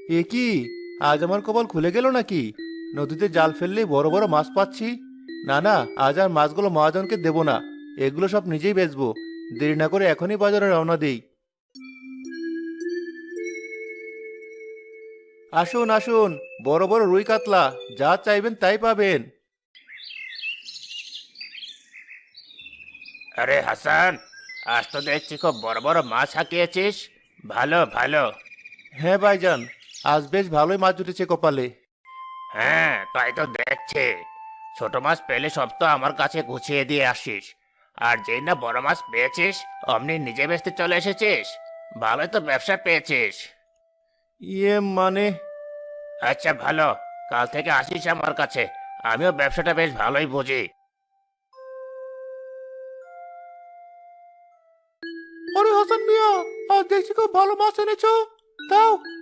এ কি, আজ আমার কপাল খুলে গেল নাকি? নদীতে জাল ফেললেই বড় বড় মাছ পাচ্ছি। না না, আজ আর মাছগুলো মহাজনকে দেবো না, এগুলো সব নিজেই বেচবো। দেরি না করে এখনই বাজারে রওনা দেই। আসুন আসুন, বড় বড় রুই কাতলা, যা চাইবেন তাই পাবেন। আরে হাসান, আজ তো দেখছি খুব বড় বড় মাছ হাঁকিয়েছিস। ভালো ভালো। হ্যাঁ ভাইজান, আজ বেশ ভালোই মাছ উঠেছে কপালে। হ্যাঁ, তাই তো দেখছি। ছোট মাছ পেলে সব তো আমার কাছে গুছিয়ে দিয়ে আসিস, আর যেই না বড় মাছ পেয়েছিস অমনি নিজে বেচতে চলে এসেছিস। ভালোই তো ব্যবসা পেয়েছিস। মানে, আচ্ছা ভালো, কাল থেকে আসিস আমার কাছে। আমিও ব্যবসাটা বেশ ভালোই বুঝি। আরে হাসান মিয়া, আজ দেখছি খুব ভালো মাছ এনেছো। দাও,